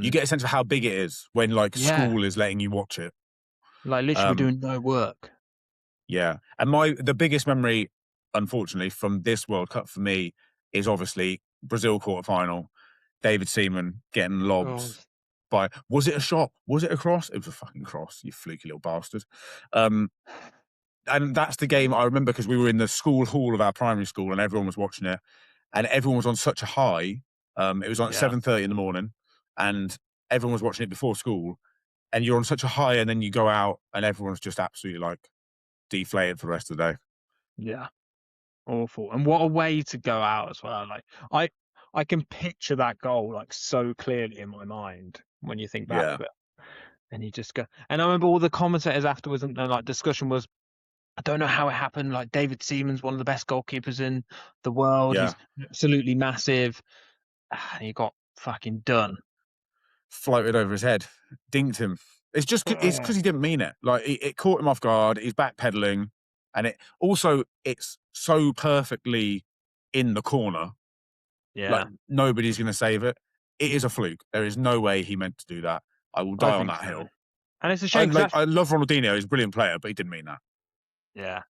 You get a sense of how big it is when like Yeah, school is letting you watch it. like literally we're doing no work. Yeah. And the biggest memory, unfortunately, from this World Cup for me is obviously Brazil quarterfinal, David Seaman getting Oh, lobbed by, was it a shot? Was it a cross? It was a fucking cross, you fluky little bastard. And that's the game I remember because we were in the school hall of our primary school and everyone was watching it and everyone was on such a high. It was like yeah, 7:30 in the morning and everyone was watching it before school and you're on such a high and then you go out and everyone's just absolutely like deflated for the rest of the day. yeah, awful. And what a way to go out as well. Like I can picture that goal like so clearly in my mind when you think back Yeah. to it. And you just go. And I remember all the commentators afterwards, and like discussion was, I don't know how it happened. Like David Seaman's one of the best goalkeepers in the world. Yeah. He's absolutely massive. And he got fucking done. Floated over his head, dinked him. It's because he didn't mean it. Like it caught him off guard. He's backpedaling, and it's so perfectly in the corner. Yeah, Like nobody's going to save it. It is a fluke. There is no way he meant to do that. I will I die on think that so. hill. And it's a shame because I love Ronaldinho. He's a brilliant player, but he didn't mean that. yeah.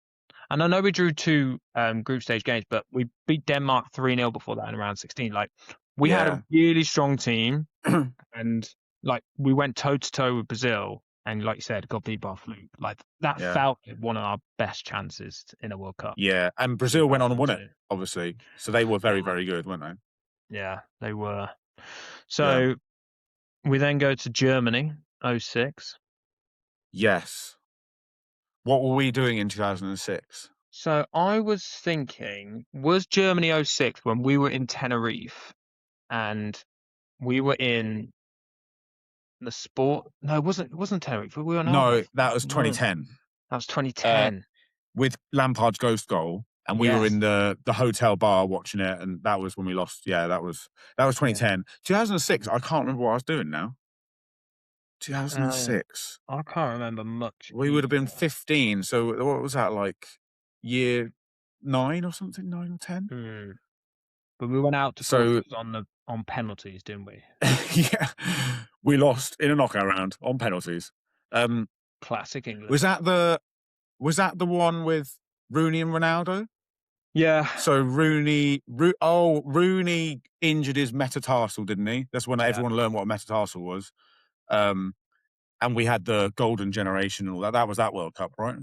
And I know we drew 2 group stage games, but we beat Denmark 3-0 before that in round 16. Like we had a Yeah. really strong team, and like we went toe to toe with Brazil, and like you said, got beat by a fluke. Like that Yeah. felt like one of our best chances in a World Cup. Yeah, and Brazil went on and won it, 2002. obviously. So they were very, Yeah, very good, weren't they? yeah, they were. Yeah. So we then go to Germany, 06. Yes. What were we doing in 2006? So I was thinking, was Germany 06 when we were in Tenerife and we were in the sport? No, it wasn't Tenerife. We were in No, Algarve. that was No, 2010. that was Uh, 2010. with Lampard's ghost goal, and we were Yes. in the hotel bar watching it, and that was when we lost. Yeah, that was 2010. 2006, I can't remember what I was doing now. 2006. I can't remember much We would have been either. 15, so what was that, like year 9 or something, 9 or 10? But we went out to So quarters on penalties, didn't we? yeah, we lost in a knockout round on penalties. Classic England. Was that the one with Rooney and Ronaldo? Yeah. So Rooney injured his metatarsal, didn't he? That's when Yeah. everyone learned what a metatarsal was. And we had the golden generation and all that. That was that World Cup, right?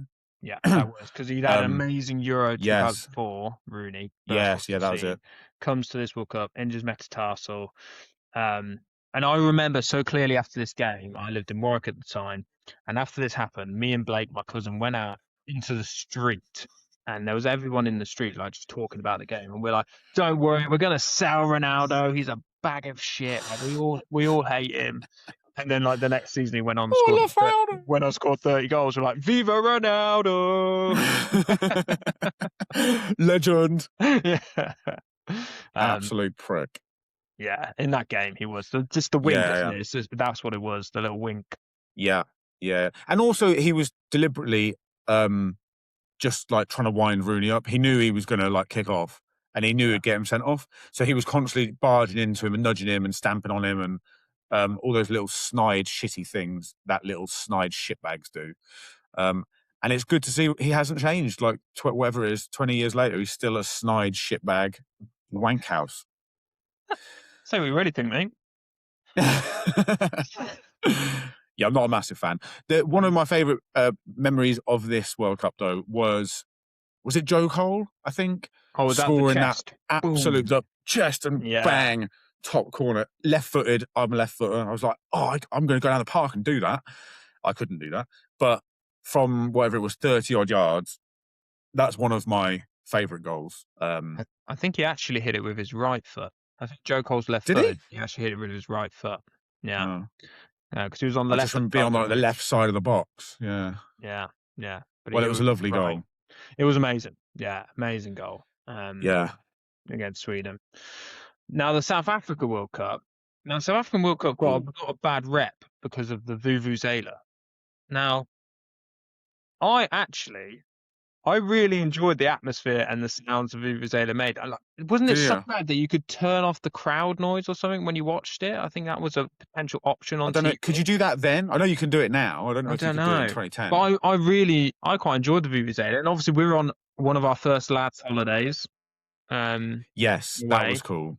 Yeah, that was because he'd had an amazing Euro Yes. 2004, Rooney, first one Yes. Yeah, we've that was seen, it. comes to this World Cup, injures metatarsal. And I remember so clearly after this game, I lived in Warwick at the time, and after this happened, me and Blake, my cousin, went out into the street, and there was everyone in the street like just talking about the game, and we're like, "Don't worry, we're gonna sell Ronaldo. He's a bag of shit. Like, we all hate him." And then like the next season, he went on and Oh, scored I love Ronaldo. when I scored 30 goals. We're like, "Viva Ronaldo!" Legend. Yeah. Um, Absolute prick. yeah, in that game, he was just the wink, Yeah, isn't yeah. it? That's what it was, the little wink. Yeah, yeah. And also he was deliberately just like trying to wind Rooney up. He knew he was gonna like kick off and he knew Yeah. it'd get him sent off. So he was constantly barging into him and nudging him and stamping on him and all those little snide shitty things that little snide shitbags do. Um and it's good to see he hasn't changed. Like whatever it is, 20 years later, he's still a snide shitbag wank house. So we really think, mate. Yeah, I'm not a massive fan. One of my favourite memories of this World Cup, though, was it Joe Cole, I think, Oh, was that the scoring that chest? absolute Boom. chest and Yeah. bang, top corner, left-footed. I'm a left footer. I was like, oh, I'm going to go down the park and do that. I couldn't do that. But from whatever it was, 30-odd yards, that's one of my favourite goals. I think he actually hit it with his right foot. I think Joe Cole's left Did he? footed. He actually hit it with his right foot. Yeah. Oh, Because he was on the I just left remember being side on of like, the left side of the box. Yeah. Yeah. Yeah. But he Well, it hit it was with a his lovely right. goal. It was amazing. Yeah. Amazing goal. Yeah. Against Sweden. Now, the South Africa World Cup. Now, South African World Cup Ooh. got a bad rep because of the Vuvuzela. Now, I really enjoyed the atmosphere and the sounds of Vuvuzela made. Wasn't it Did so you? bad that you could turn off the crowd noise or something when you watched it? I think that was a potential option I on don't know. Could TV. you do that then? I know you can do it now. I don't know I if you don't could do it in know. 2010. But I quite enjoyed the Vuvuzela. And obviously we were on one of our first lads holidays Yes, that was away. cool.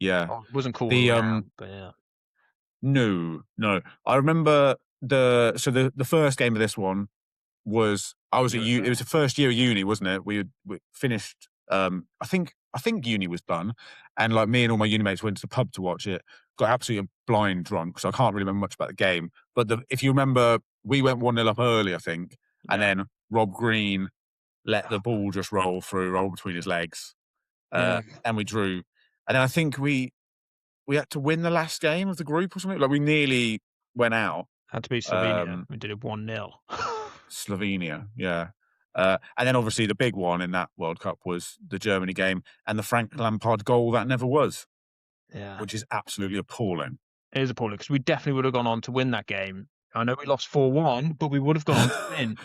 Yeah. Oh, it wasn't cool The around, but yeah. no. I remember the first game of this one was I was at You were uni. It there. was the first year of uni, wasn't it? We finished. I think uni was done, and like me and all my uni mates went to the pub to watch it. Got absolutely blind drunk, so I can't really remember much about the game. But if you remember, we went 1-0 up early, I think, and Yeah. then Rob Green let the ball just roll between his legs, Yeah. and we drew. And then I think we had to win the last game of the group or something. Like we nearly went out. Had to beat Slovenia. We did it 1-0. Slovenia, yeah. And then obviously the big one in that World Cup was the Germany game and the Frank Lampard goal that never was, Yeah. which is absolutely appalling. It is appalling because we definitely would have gone on to win that game. I know we lost 4-1, but we would have gone on to win.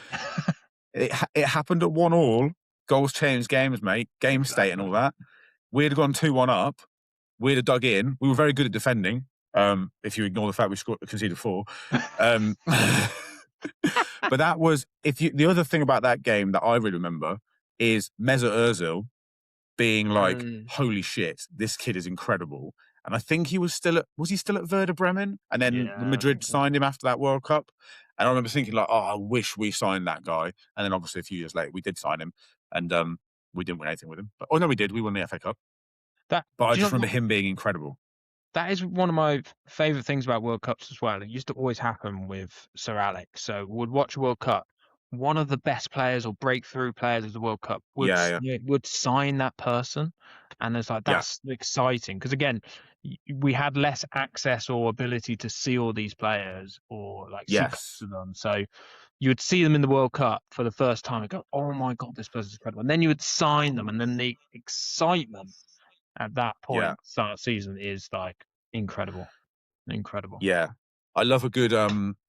It happened at 1-1. Goals change games, mate. Game state and all that. We'd have gone 2-1 up. We'd have dug in. We were very good at defending. If you ignore the fact we conceded 4. But that was the other thing about that game that I really remember is Mesut Ozil being like, holy shit, this kid is incredible. And I think he was still at Werder Bremen? And then Yeah, Madrid signed him after that World Cup. And I remember thinking like, oh, I wish we signed that guy. And then obviously a few years later, we did sign him. And we didn't win anything with him. But, no, we did. We won the FA Cup. But I just remember him being incredible. That is one of my favourite things about World Cups as well. It used to always happen with Sir Alex. So we'd watch a World Cup. One of the best players or breakthrough players of the World Cup would sign that person. And it's like, that's exciting. Because again, we had less access or ability to see all these players or like see clips of them. So you would see them in the World Cup for the first time and go, oh my God, this person's incredible. And then you would sign them. And then the excitement at that point, start season, is like incredible. Yeah. I love a good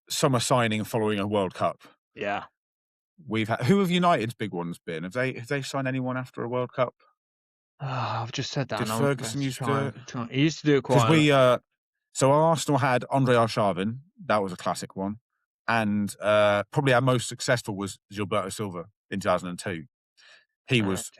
summer signing following a World Cup. Yeah. Who have United's big ones been? Have they signed anyone after a World Cup? I've just said that. Did Ferguson used to do it? He used to do it quite a lot. So Arsenal had Andre Arshavin. That was a classic one. And probably our most successful was Gilberto Silva in 2002. He was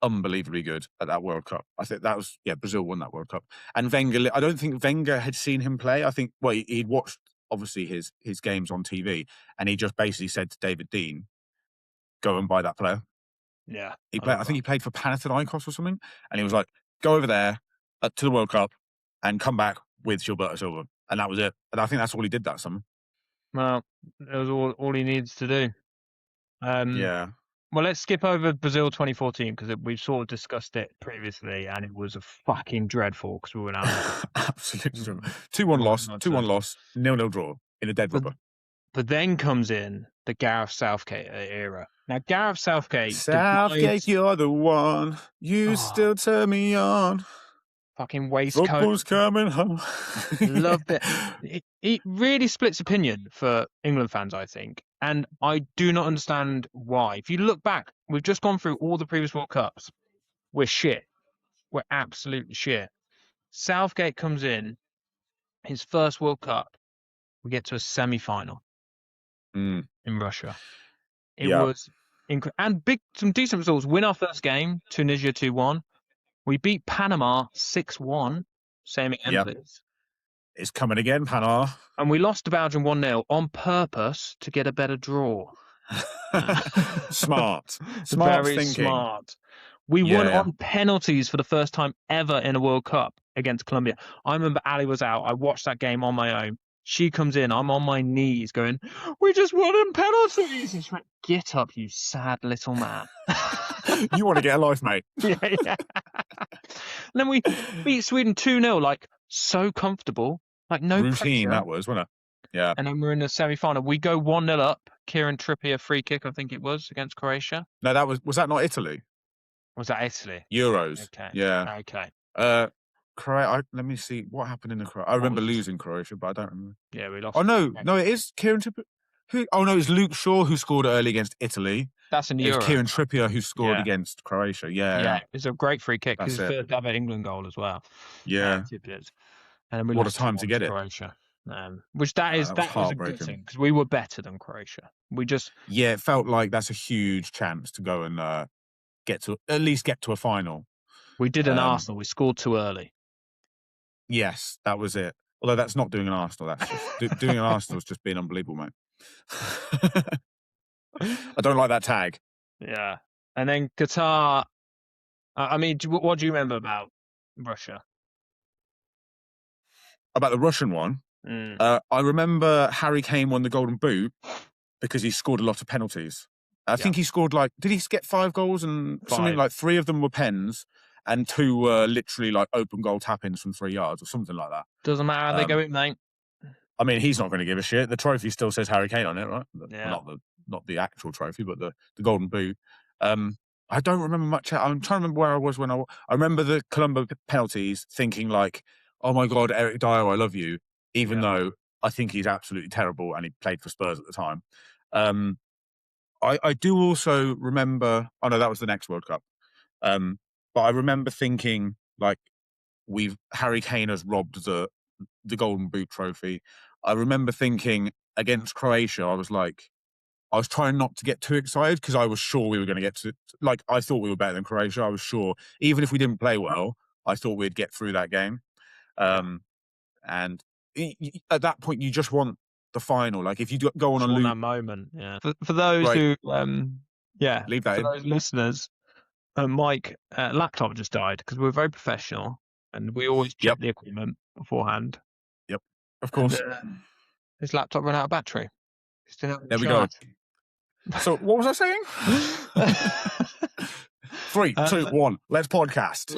unbelievably good at that World Cup. I think that was, Brazil won that World Cup. And Wenger, I don't think Wenger had seen him play. I think, he'd watched obviously his games on TV, and he just basically said to David Dean, "Go and buy that player." Yeah, He I played. I remember. think he played for Panathinaikos or something, and he was like, "Go over there to the World Cup and come back with Gilberto Silva," and that was it. And I think that's all he did that summer. Well, it was all he needs to do. Yeah, Well, let's skip over Brazil 2014 because we've sort of discussed it previously, and it was a fucking dreadful because we went out and absolutely. we 2-1 went loss, on 2-1 to. loss, 0-0 draw in a dead But rubber. but then comes in the Gareth Southgate era. Now Gareth Southgate Southgate, divides. you're the one. You Oh, still turn me on. fucking waistcoat. Football's coming home. Loved it. It really splits opinion for England fans, I think. And I do not understand why. If you look back, we've just gone through all the previous World Cups. We're shit. We're absolutely shit. Southgate comes in, his first World Cup, we get to a semi-final Mm, in Russia. It yeah, was and some decent results. Win our first game, Tunisia 2-1. We beat Panama 6-1. Same again, yeah. please. It's coming again, Panama. And we lost to Belgium 1-0 on purpose to get a better draw. Smart. Smart Very thinking. smart. We Yeah, won yeah. on penalties for the first time ever in a World Cup against Colombia. I remember Ali was out. I watched that game on my own. She comes in. I'm on my knees going, "We just won on penalties." And she went, "Get up, you sad little man." You want to get a life, mate. Yeah, yeah. And then we beat Sweden 2-0, like so comfortable, like no Routine, pressure. that was, wasn't it? Yeah. And then we're in the semi-final. We go 1-0 up. Kieran Trippier free kick, I think it was, against Croatia. No, was that not Italy? Was that Italy? Euros. Okay. Yeah. Okay. Let me see what happened in the Croatia. I remember losing Croatia, but I don't remember. Yeah, we lost. Oh no, it is Kieran Trippier. Oh no, it's Luke Shaw who scored early against Italy. That's in the It was Euro. Kieran Trippier who scored Yeah. against Croatia. Yeah, Yeah, it's a great free kick. That's His it. first ever England goal as well. Yeah. Trippier's. And then we What a lost time to get it. Croatia. Which that was was a good heartbreaking. thing because we were better than Croatia. Yeah, it felt like that's a huge chance to go and at least get to a final. We did an Arsenal. We scored too early. Yes, that was it. Although that's not doing an Arsenal. That's just doing an Arsenal is just being unbelievable, mate. I don't like that tag. Yeah. And then Qatar. I mean, what do you remember about Russia? About the Russian one, I remember Harry Kane won the Golden Boot because he scored a lot of penalties. I think he scored did he get 5 goals and something like 3 of them were pens and 2 were literally like open goal tap-ins from 3 yards or something like that. Doesn't matter how they go in, mate. I mean, he's not going to give a shit. The trophy still says Harry Kane on it, right? Yeah. Not the actual trophy, but the Golden Boot. I don't remember much. I'm trying to remember where I was when I remember the Colombo penalties, thinking like, "Oh my God, Eric Dyer, I love you," even though I think he's absolutely terrible and he played for Spurs at the time. I do also remember. Oh no, that was the next World Cup. But I remember thinking like, Harry Kane has robbed the Golden Boot trophy. I remember thinking against Croatia, I was trying not to get too excited because I was sure we were going to get to, I thought we were better than Croatia. I was sure, even if we didn't play well, I thought we'd get through that game. And at that point, you just want the final. Like if you go on a lose, that moment, yeah. For those who, leave that for in. those listeners, Mike laptop just died because we're very professional and we always check the equipment beforehand. Yep, of course. And, his laptop ran out of battery. There we go. So what was I saying? 3, 2, 1. Let's podcast.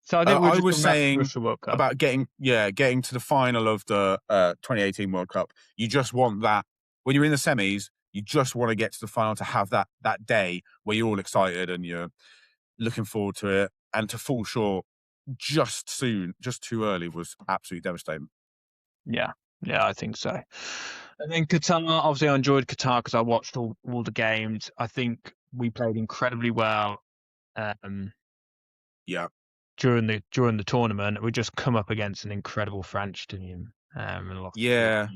So I think I was saying about getting to the final of the 2018 World Cup. You just want that when you're in the semis. You just want to get to the final to have that day where you're all excited and you're looking forward to it. And to fall short just too early was absolutely devastating. Yeah, I think so. And then Qatar, obviously I enjoyed Qatar because I watched all the games. I think we played incredibly well. During the tournament, we just come up against an incredible French team. And lost. Yeah.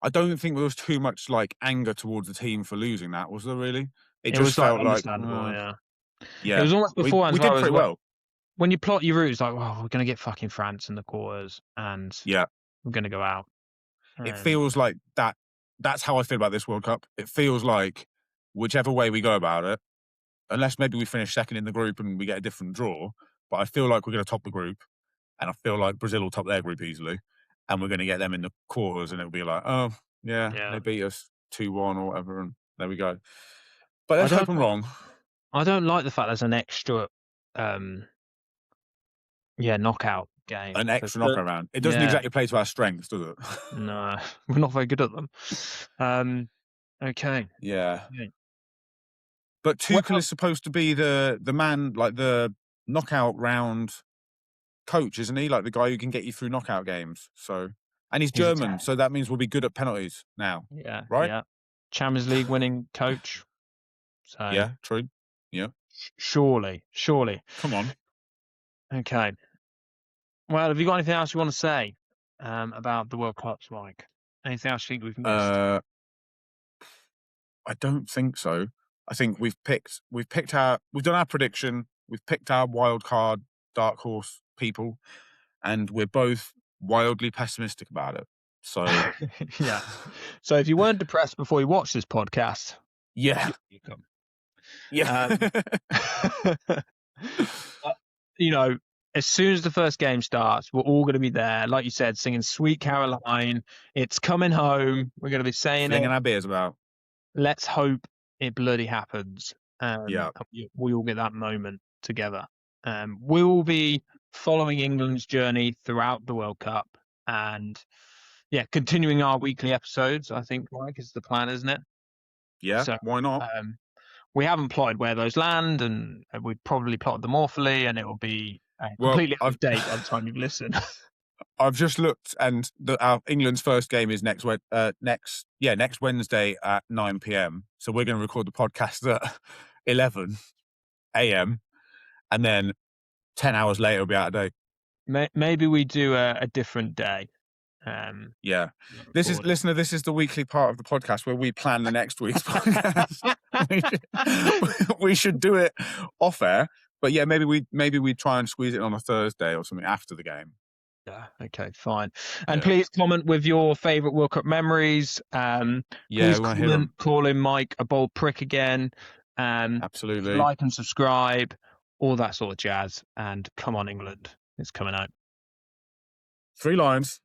I don't think there was too much anger towards the team for losing that, was there really? It just was felt understandable, yeah. Yeah. It was almost beforehand. We did pretty well. when you plot your route, it's like, well, we're gonna get fucking France in the quarters, and Yeah. we're gonna go out. It feels like that. That's how I feel about this World Cup. It feels like whichever way we go about it, unless maybe we finish second in the group and we get a different draw, but I feel like we're going to top the group, and I feel like Brazil will top their group easily, and we're going to get them in the quarters, and it'll be like, oh yeah, Yeah. they beat us 2-1 or whatever, and there we go. But I let's hope don't I'm wrong. I don't like the fact there's an extra, knockout game An 'cause extra knockout round. It doesn't yeah, exactly play to our strengths, does it? no, we're not very good at them. Okay. Yeah. Yeah. But Tuchel Well, is supposed to be the man, like the knockout round coach, isn't he? Like the guy who can get you through knockout games. So, and he's he's a German, so that means we'll be good at penalties now, right? yeah. Champions League winning coach. So Yeah, true. Yeah, surely. come on. Okay. Well, have you got anything else you want to say about the World Cups, Mike? Anything else you think we've missed? I don't think so. I think we've done our prediction. We've picked our wild card, dark horse people, and we're both wildly pessimistic about it. So Yeah. So if you weren't depressed before you watched this podcast, yeah, you come. yeah, Uh, you know, as soon as the first game starts, we're all going to be there, like you said, singing "Sweet Caroline." It's coming home. We're going to be saying it. flinging our beers about. Let's hope it bloody happens. Yeah, We all get that moment together. We will be following England's journey throughout the World Cup, and continuing our weekly episodes. I think, Mike, is the plan, isn't it? yeah. So, Why not? we haven't plotted where those land, and we've probably plotted them awfully, and it will be Well, completely out of date by the time you've listened. I've just looked, and our England's first game is next Wednesday at 9 p.m. So we're going to record the podcast at 11 a.m. and then 10 hours later it'll be out of date. Maybe we do a different day. Yeah, this is the weekly part of the podcast where we plan the next week's podcast. we should do it off air, but yeah, maybe we try and squeeze it on a Thursday or something after the game. Yeah. Okay. Fine. And please comment with your favourite World Cup memories. Please call in Mike a bold prick again. Absolutely. Like and subscribe, all that sort of jazz. And come on, England, it's coming out. 3 lines.